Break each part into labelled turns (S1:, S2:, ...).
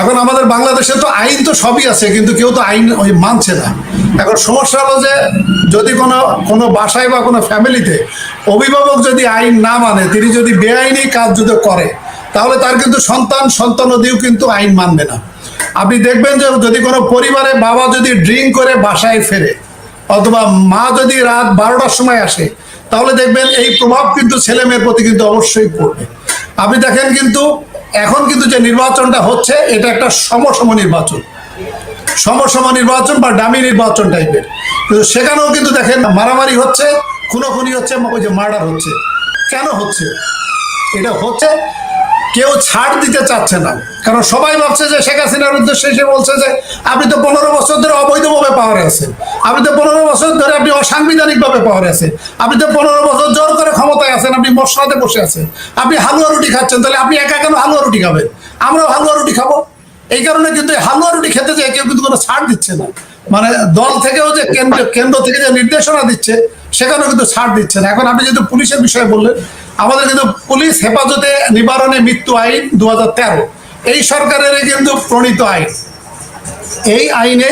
S1: এখন আমাদের বাংলাদেশে তো আইন তো সবই আছে, কিন্তু কেউ তো আইন ওই মানছে না। এখন সমস্যা হলো যে যদি কোনো বাসায় বা কোনো ফ্যামিলিতে অভিভাবক যদি আইন না মানে, তিনি যদি বেআইনি কাজ যদি করে, তাহলে তার কিন্তু সন্তানদিও কিন্তু আইন মানবে না। আপনি দেখবেন যে যদি কোনো পরিবারে বাবা যদি ড্রিঙ্ক করে বাসায় ফেরে, অথবা মা যদি রাত 12টার সময় আসে, তাহলে দেখবেন এই প্রভাব কিন্তু ছেলে মেয়ের প্রতি কিন্তু অবশ্যই পড়বে। আপনি দেখেন কিন্তু এখন কিন্তু যে নির্বাচনটা হচ্ছে, এটা একটা সমসম নির্বাচন বা ডামি নির্বাচন টাইপের। কিন্তু সেখানেও কিন্তু দেখেন মারামারি হচ্ছে, খুনোখুনি হচ্ছে, ওই যে মার্ডার হচ্ছে। কেন হচ্ছে? এটা হচ্ছে কেউ ছাড় দিতে চাচ্ছে না, কারণ সবাই ভাবছে যে শেখ হাসিনার উদ্দেশ্যে এসে বলছে যে আপনি তো 15 বছর ধরে অবৈধভাবে পাওয়ারে আছেন, আপনি তো 15 বছর ধরে আপনি অসাংবিধানিকভাবে পাওয়ারে আছেন, আপনি তো 15 বছর জোর করে ক্ষমতায় আছেন, আপনি মশলাতে বসে আছেন, আপনি হালুয়া রুটি খাচ্ছেন, তাহলে আপনি একা কেন হালুয়া রুটি খাবেন? আমরাও হালুয়া রুটি খাবো। এই কারণে কিন্তু হালুয়া রুটি খেতে যায় কেউ কিন্তু কোনো ছাড় দিচ্ছে না। মানে দল থেকেও যে কেন্দ্র থেকে যে নির্দেশনা দিচ্ছে, সেখানেও কিন্তু ছাড় দিচ্ছে না। এখন আপনি যেহেতু পুলিশের বিষয়ে বললেন, আমাদের কিন্তু পুলিশ হেফাজতে নিবারণে মৃত্যু আইন 2013 এই সরকারের কিন্তু প্রণীত আইন। এই আইনে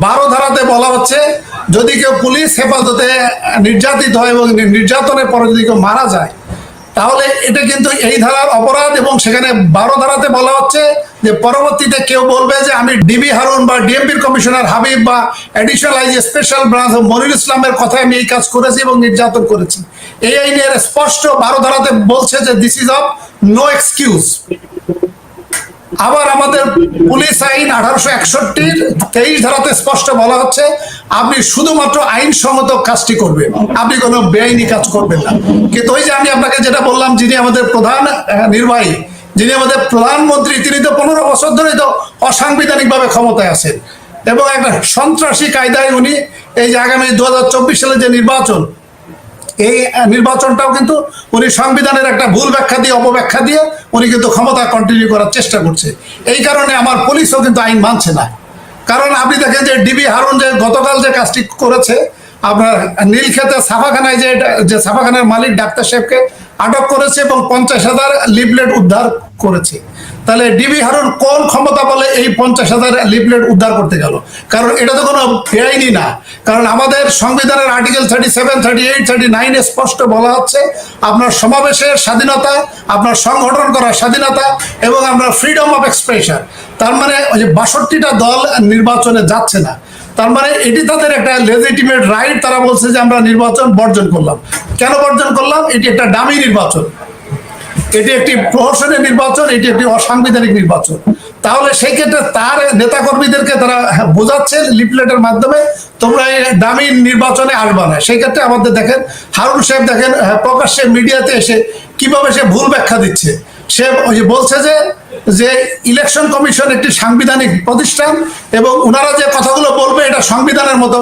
S1: 12 ধারাতে বলা হচ্ছে, যদি কেউ পুলিশ হেফাজতে নির্যাতিত হয় এবং নির্যাতনের পরে যদি কেউ মারা যায়, তাহলে এটা কিন্তু এই ধারার অপরাধ। এবং সেখানে 12 ধারাতে বলা হচ্ছে যে পরবর্তীতে কেউ বলবে যে আমি ডিবি হারুন বা ডিএমপির কমিশনার হাবিব বা additional IG special branch Monirul ইসলামের কথায় আমি এই কাজ করেছি এবং নির্যাতন করেছি। এই আইনের স্পষ্ট 12 ধারাতে বলছে যে this is of no excuse. আবার আমাদের পুলিশ আইন 1861 23 ধারাতে স্পষ্ট বলা হচ্ছে, আপনি শুধুমাত্র আইনসম্মত কাজটি করবেন, আপনি কোনো বেআইনি কাজ করবেন না। কিন্তু ওই যে আমি আপনাকে যেটা বললাম, যিনি আমাদের প্রধান নির্বাহী, যিনি আমাদের প্রধানমন্ত্রী, তিনি তো 15 বছর ধরে তো অসাংবিধানিকভাবে ক্ষমতায় আছেন এবং একটা সন্ত্রাসী কায়দায় উনি এই যে আগামী 2024 সালে যে নির্বাচন, এই নির্বাচনটাও কিন্তু উনি সংবিধানের একটা ভুল ব্যাখ্যা দিয়ে, অপব্যাখ্যা দিয়ে উনি কিন্তু ক্ষমতা কন্টিনিউ করার চেষ্টা করছে। এই কারণে আমার পুলিশও কিন্তু আইন মানছে না। কারণ আপনি দেখেন যে ডিবি হারুন যে গতকাল যে কাজটি করেছে, আপনার নীলক্ষেতে ছাপাখানায় যে ছাপাখানার মালিক ডাক্তার সাহেবকে আটক করেছে এবং 50,000 লিফলেট উদ্ধার করেছে। তাহলে ডিবি হারুন কোন ক্ষমতা বলে এই 50,000 লিফলেট উদ্ধার করতে গেল? কারণ এটা তো কোনো বেআইনি না। কারণ আমাদের সংবিধানের আর্টিকেল 37, 38, 39 স্পষ্ট বলা হচ্ছে আপনার সমাবেশের স্বাধীনতা, আপনার সংগঠন করার স্বাধীনতা এবং আপনার ফ্রিডম অফ এক্সপ্রেশন। তার মানে ওই যে 62টা দল নির্বাচনে যাচ্ছে না, তার মানে এটি তাদের একটা লেজিটিমেট রাইট। তারা বলছে যে আমরা নির্বাচন বর্জন করলাম। কেন বর্জন করলাম? এটি একটা ডামি নির্বাচন, এটি একটি প্রহসনের নির্বাচন, এটি একটি অসাংবিধানিক নির্বাচন। তাহলে সেই ক্ষেত্রে তার নেতাকর্মীদেরকে তারা বোঝাচ্ছে লিফলেটের মাধ্যমে, তোমরা এই দামি নির্বাচনে আসবা না। সেই ক্ষেত্রে আমাদের দেখেন হারুন সাহেব দেখেন প্রকাশ্যে মিডিয়াতে এসে কিভাবে সে ভুল ব্যাখ্যা দিচ্ছে। সে বলছে যে ইলেকশন কমিশন একটি সাংবিধানিক প্রতিষ্ঠান এবং ওনারা যে কথাগুলো বলবে এটা সংবিধানের মতো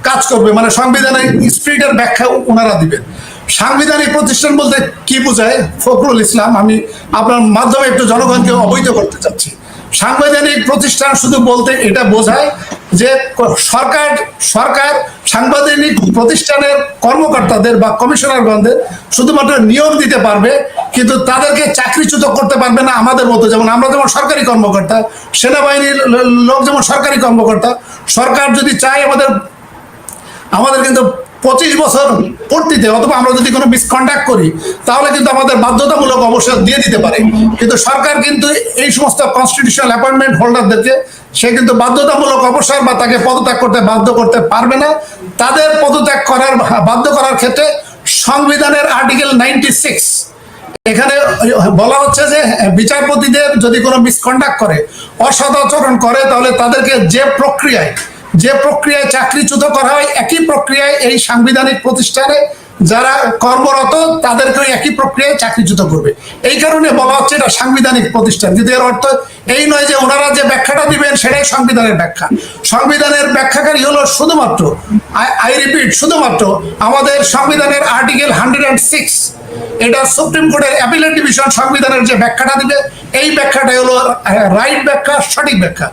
S1: কাজ করবে, মানে সংবিধানের স্পিরিটের ব্যাখ্যা ওনারা দিবেন। সাংবিধানিক প্রতিষ্ঠান বলতে কি বোঝায় ফখরুল ইসলাম, আমি আপনার মাধ্যমে একটু জনগণকে অবহিত করতে চাচ্ছি। সাংবিধানিক প্রতিষ্ঠান শুধু বলতে এটা বোঝায় যে সরকার সাংবিধানিক প্রতিষ্ঠানের কর্মকর্তাদের বা কমিশনারগণদের শুধুমাত্র নিয়োগ দিতে পারবে, কিন্তু তাদেরকে চাকরিচ্যুত করতে পারবে না। আমাদের মতো যেমন আমরা যেমন সরকারি কর্মকর্তা, সেনাবাহিনীর লোক যেমন সরকারি কর্মকর্তা, সরকার যদি চায় আমাদের কিন্তু 25 বছর পূর্তিতে অথবা আমরা যদি কোনো মিসকন্ডাক্ট করি, তাহলে কিন্তু আমাদের বাধ্যতামূলক অবসর দিয়ে দিতে পারে। কিন্তু সরকার কিন্তু এই সমস্ত কনস্টিটিউশনাল অ্যাপয়েন্টমেন্ট হোল্ডারদেরকে সে কিন্তু বাধ্যতামূলক অবসর বা তাকে পদত্যাগ করতে বাধ্য করতে পারবে না। তাদের পদত্যাগ করার বাধ্য করার ক্ষেত্রে সংবিধানের আর্টিকেল 96 এখানে বলা হচ্ছে যে বিচারপতিদের যদি কোনো মিসকন্ডাক্ট করে, অসদাচরণ করে, তাহলে তাদেরকে যে প্রক্রিয়ায় চাকরিচ্যুত করা হয়, একই প্রক্রিয়ায় এই সাংবিধানিক প্রতিষ্ঠানে যারা কর্মরত তাদেরকে একই প্রক্রিয়ায় চাকরিচ্যুত করবে। এই কারণে বলা হচ্ছে এটা সাংবিধানিক প্রতিষ্ঠান। কিন্তু এর অর্থ এই নয় যে ওনারা যে ব্যাখ্যাটা দিবেন সেটাই সংবিধানের ব্যাখ্যা। সংবিধানের ব্যাখ্যাকারী হলো শুধুমাত্র, আই রিপিট, শুধুমাত্র আমাদের সংবিধানের আর্টিকেল 106। এটা সুপ্রিম কোর্টের অ্যাপিলেট ডিভিশন সংবিধানের যে ব্যাখ্যাটা দিবে, এই ব্যাখ্যাটাই হলো রাইট ব্যাখ্যা, সঠিক ব্যাখ্যা।